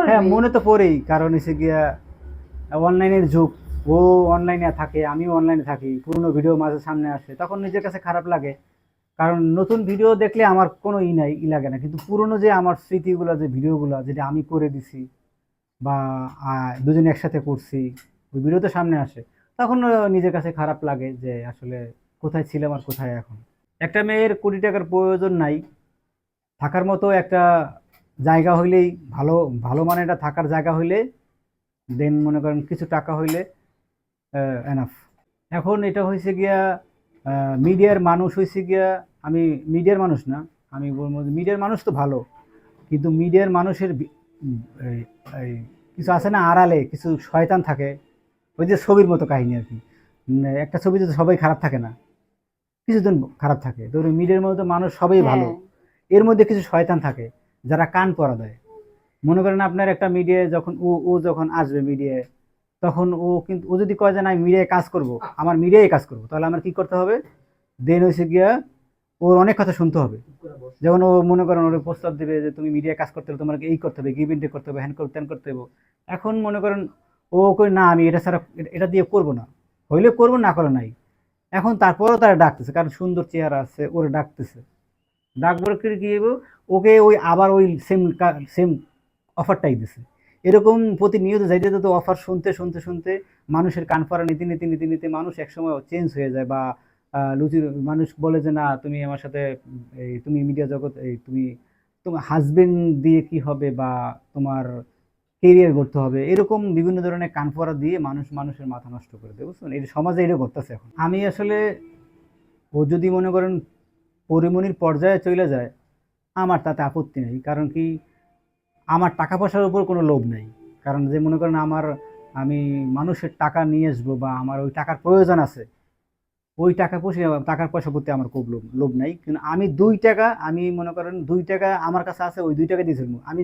হ্যাঁ, পড়বে। মনে তো পড়েই, কারণ হচ্ছে গিয়া অনলাইনের যুগ। ও অনলাইনে থাকে, আমিও অনলাইনে থাকি, পুরনো ভিডিও মাঝে সামনে আসে, তখন নিজের কাছে খারাপ লাগে। কারণ নতুন ভিডিও দেখলে আমার কোনো ই লাগে না, কিন্তু পুরনো যে আমার স্মৃতিগুলো, যে ভিডিওগুলো যেটা আমি করে দিছি বা দুজনে একসাথে করছি, ওই ভিডিও তো সামনে আসে, তখন নিজের কাছে খারাপ লাগে যে আসলে কোথায় ছিলাম আর কোথায় এখন। একটা মেয়ের কোটি টাকার প্রয়োজন নাই, থাকার মতো একটা জায়গা হইলেই, ভালো ভালো মানের একটা থাকার জায়গা হইলে, দেন মনে করেন কিছু টাকা হইলে এনাফ। এখন এটা হয়েছে গিয়া মিডিয়ার মানুষ হয়েছে গিয়া, আমি মিডিয়ার মানুষ না, আমি বলবো মিডিয়ার মানুষ তো ভালো, কিন্তু মিডিয়ার মানুষের এই এই কিছু আছে না, আড়ালে কিছু শয়তান থাকে। ওই যে ছবির মতো কাহিনী আর কি। একটা ছবিতে তো সবাই খারাপ থাকে না, কিছুজন খারাপ থাকে। ধরুন মিডিয়ার মধ্যে মানুষ সবাই ভালো, হ্যাঁ, এর মধ্যে কিছু শয়তান থাকে যারা কান পরা দেয়। মনে করেন আপনার একটা মিডিয়ায় যখন ও যখন আসবে মিডিয়ায়, তখন ও কিন্তু ও যদি কয় যে না আমি মিডিয়ায় কাজ করব, আমার মিডিয়ায় কাজ করব, তাহলে আমার কি করতে হবে? দেন হয়েছে গিয়া ওর অনেক কথা শুনতে হবে। যেমন ও মনে করেন ওর প্রস্তাব দিবে যে তুমি মিডিয়ায় কাজ করতে হলে তোমাকে এই করতে হবে, গিভ ইন্টেক করতে হবে, হ্যান করতে ত্যান করতে হবে। এখন মনে করেন ও কই না আমি এটা ছাড়া এটা দিয়ে করব না, হইলে করবো, না করে নাই। এখন তারপরও তারা ডাকতেছে, কারণ সুন্দর চেহারা আছে, ওরে ডাকতেছে। ডাকবার কি কি হইব? ওকে ওই আবার ওই সেম সেম অফারটাই দিছে। এরকম প্রতিনিয়ত যাইতে যেতে অফার শুনতে শুনতে শুনতে মানুষের কান পাড়া নীতি নীতি নীতি নীতি মানুষ একসময় চেঞ্জ হয়ে যায়, বা লুচির মানুষ বলে যে না তুমি আমার সাথে এই তুমি মিডিয়া জগৎ, এই তুমি তোমার হাজবেন্ড দিয়ে কি হবে, বা তোমার কেরিয়ার করতে হবে, এরকম বিভিন্ন ধরনের কান পড়া দিয়ে মানুষ মানুষের মাথা নষ্ট করে দেয়, বুঝছেন? এই সমাজে এটা করতেছে এখন। আমি আসলে, ও যদি মনে করেন পরিমণির পর্যায়ে চলে যায়, আমার তাতে আপত্তি নেই। কারণ কি, আমার টাকা পয়সার উপর কোনো লোভ নেই। কারণ যে মনে করেন আমার, আমি মানুষের টাকা নিয়ে আসবো বা আমার ওই টাকার প্রয়োজন আছে, ওই টাকার পয়সার প্রতি আমার খুব লোভ লোভ নাই। কিন্তু আমি ২ টাকা, আমি মনে করেন ২ টাকা আমার কাছে আছে, ওই ২ টাকা দিয়ে চলবো। আমি